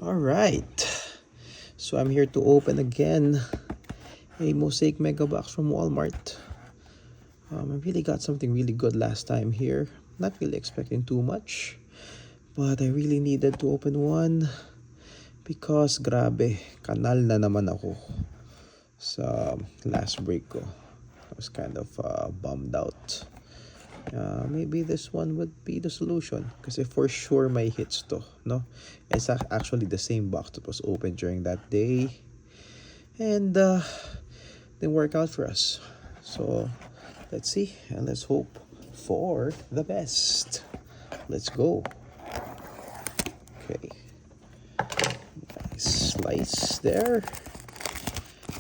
Alright, so I'm here to open again a Mosaic Mega Box from Walmart. I really got something really good last time here. Not really expecting too much, but I really needed to open one because grabe, kanal na naman ako sa last break ko. I was kind of bummed out. Maybe this one would be the solution kasi for sure may hits to, no? It's actually the same box that was opened during that day and didn't work out for us. So let's see and let's hope for the best. Let's go. Okay, nice slice there,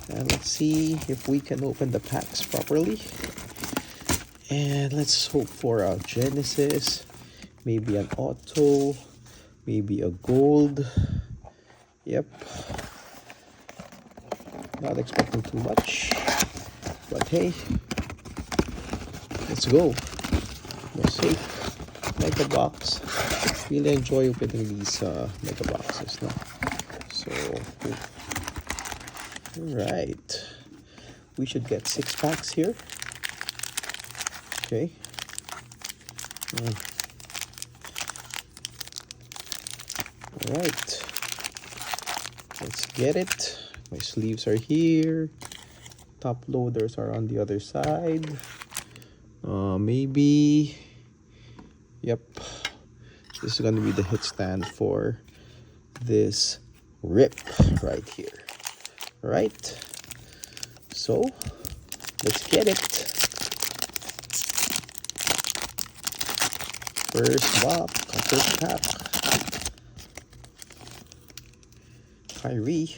and let's see if we can open the packs properly. And let's hope for a Genesis, maybe an auto, maybe a gold. Yep. Not expecting too much, but hey, let's go. Mosaic Mega Box. Really enjoy opening these Mega Boxes, no? So, alright. We should get 6 packs here. Okay. Alright. Let's get it. My sleeves are here. Top loaders are on the other side. Maybe. Yep. This is going to be the hit stand for this rip right here. Right? So, let's get it. First pack. Kyrie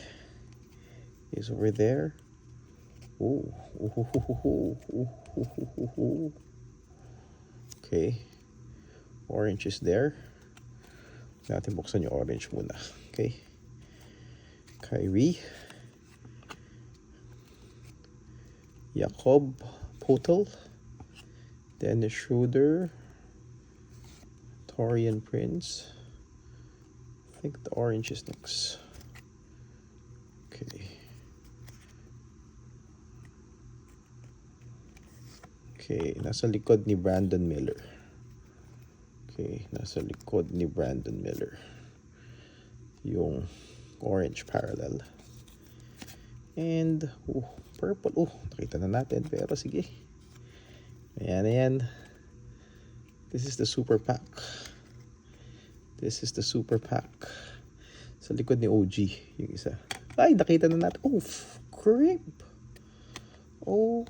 is over there. Ooh. Okay. Orange is there. Natin buksan yung orange muna. Okay. Kyrie. Jakob Poeltl. Dennis Schroeder. Taurean Prince. I think the orange is next. Okay. Okay, nasa likod ni Brandon Miller. Okay, nasa likod ni Brandon Miller. Yung orange parallel. And, purple. Nakita na natin, pero sige. Ayan. This is the super pack. Sa likod ni OG, yung isa. Ay, nakita na natin. Oh, crap. Oh,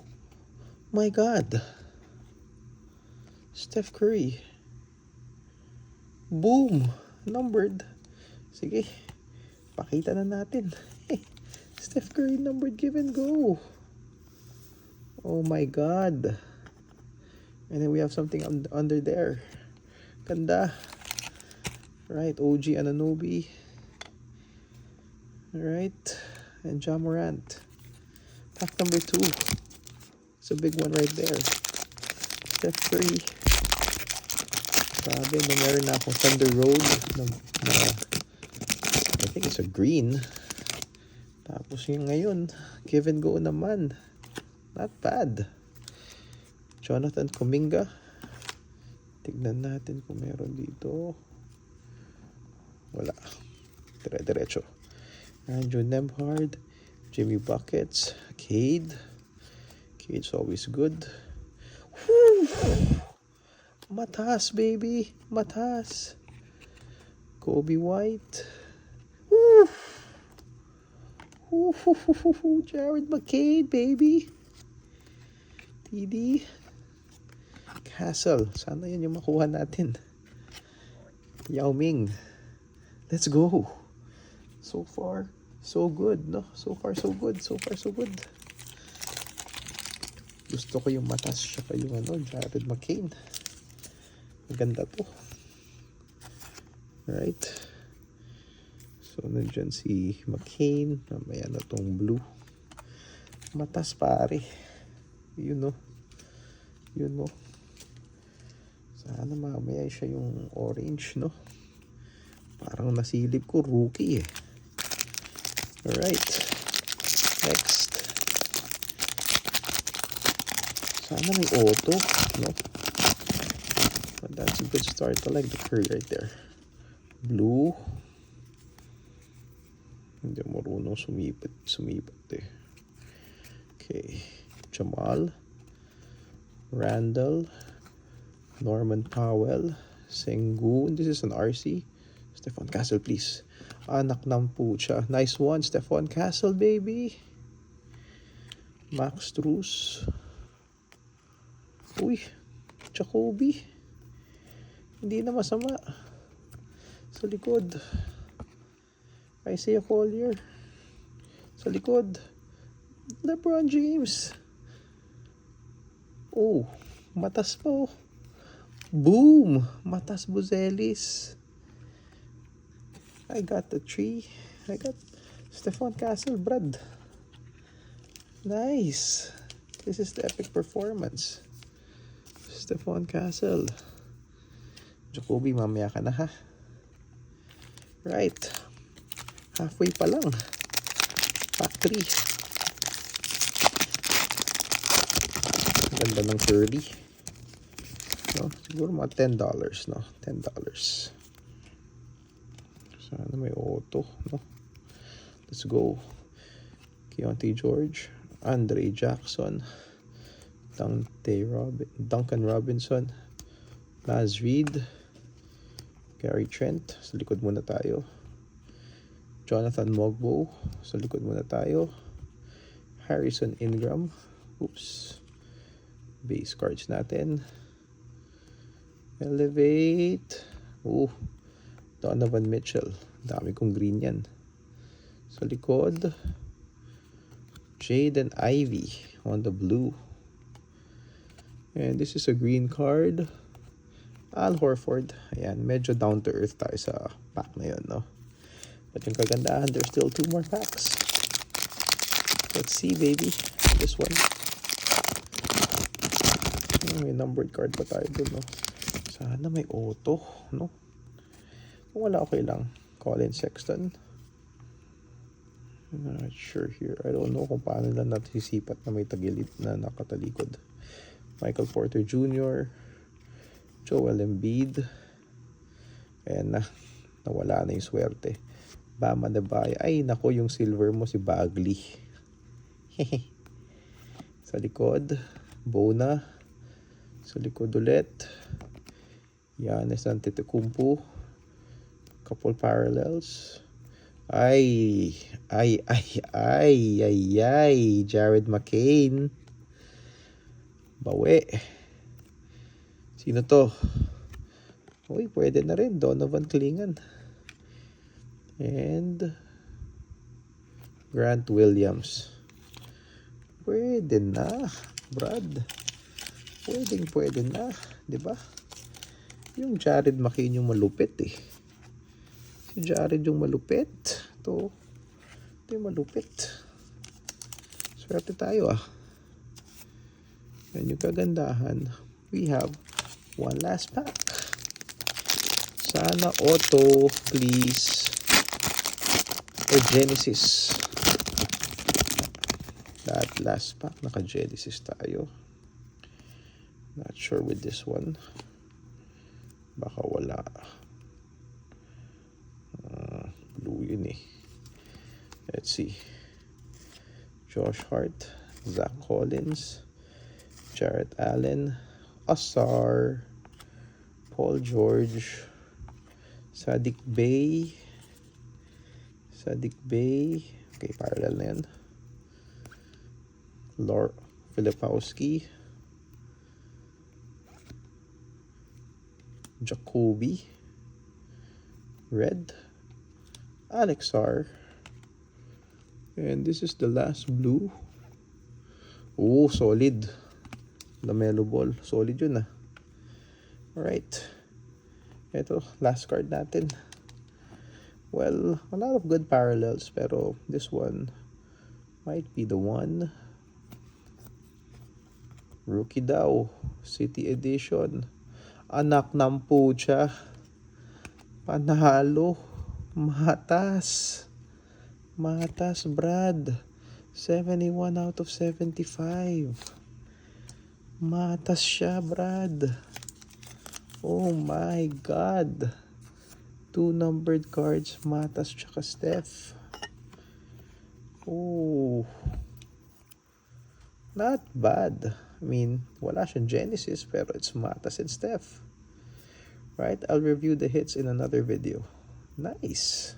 my God. Steph Curry. Boom. Numbered. Sige. Pakita na natin. Steph Curry numbered, give and go. Oh my God. And then we have something under there. Ganda. Right, OG Anunoby. Right. And Ja Morant. Pack number 2. It's a big one right there. Steph Curry. Grabe, meron na akong Thunder Road na I think it's a green. Tapos yung ngayon, give and go naman. Not bad. Jonathan Kuminga. Tignan natin kung meron dito. Wala. Diretso. Andrew Nembhard. Jimmy Buckets. Cade. Cade's always good. Woo! Matas, baby. Matas. Kobe White. Woo! Jared McCain, baby. TD. Castle. Sana yan yung makuha natin. Yao Ming. Let's go. So far, so good, no? So far, so good. Gusto ko yung Matas siya pa yung Jared McCain. Maganda to. Right. So, nandyan si McCain. Mamaya na tong blue. Matas pare. Yun no. Sana mamaya siya yung orange, no? Parang nasilip ko, rookie eh. Alright. Next. Sana may auto, no? But that's a good start. I like the curry right there. Blue. Hindi marunong sumipat eh. Okay. Jamal. Randall. Norman Powell. Sengun. This is an RC. Stephon Castle, please. Anak ng pucha. Nice one, Stephon Castle, baby. Max Strus. Uy, Jacoby. Hindi na masama. Sa likod. Isaiah Collier. Sa likod. LeBron James. Oh, matas po. Boom! Matas Buzelis. I got the 3. I got Stephon Castle, Brad. Nice. This is the epic performance. Stephon Castle. Jacoby, mamaya ka na ha. Right. Halfway pa lang. Pack 3. Ganda ng curly. No? Siguro mga $10, no? $10. Sana may auto, no? Let's go. Keontae George. Andre Jackson. Duncan Robinson. Naz Reid. Gary Trent. Sa likod muna tayo. Jonathan Mogbo. Sa likod muna tayo. Harrison Ingram. Oops. Base cards natin. Elevate. Donovan Mitchell. Dami kong green yan. Sa likod. Jaden Ivey on the blue. And this is a green card. Al Horford. Ayan, medyo down to earth tayo sa pack na yun, no? But yung kagandahan, there's still 2 more packs. Let's see, baby. This one. May numbered card pa tayo dun, no? Sana may auto, no? Kung wala, okay lang. Colin Sexton. I'm not sure here. I don't know kung paano lang natisipat na may tagilid na nakatalikod. Michael Porter Jr. Joel Embiid. Ayan na. Nawala na yung swerte. Bam Adebayo. Ay, nako, yung silver mo si Bagley. Sa likod. Bona. Sa likod ulit. Giannis Antetokounmpo. Couple parallels. Ay. Jared McCain. Bawi. Sino to? Uy, pwede na rin. Donovan Clingan. And Grant Williams. Pwede na, Brad. Pwede na. Diba? Yung Jared McCain yung malupit eh. Si Jared yung malupit. Ito yung malupit. Swerte tayo ah. Yan yung kagandahan. We have one last pack. Sana auto, please. Or Genesis. That last pack, naka-Genesis tayo. Not sure with this one. Baka wala. Blue yun eh. Let's see. Josh Hart. Zach Collins. Jarrett Allen. Asar. Paul George. Sadiq Bey. Okay, parallel na yan. Filipowski. Jacoby. Red. Alex R. And this is the last blue. Oh, solid. LaMelo Ball. Solid yun ah. Alright. Ito, last card natin. Well, a lot of good parallels, pero this one might be the one. Rookie daw. City Edition. Anak ng pucha. Panalo. Matas. Matas, Brad. 71 out of 75. Matas siya, Brad. Oh my God. 2 numbered cards, Matas tsaka Steph. Oh. Not bad. I mean, wala siyang Genesis, pero it's Matas and Steph. Right? I'll review the hits in another video. Nice.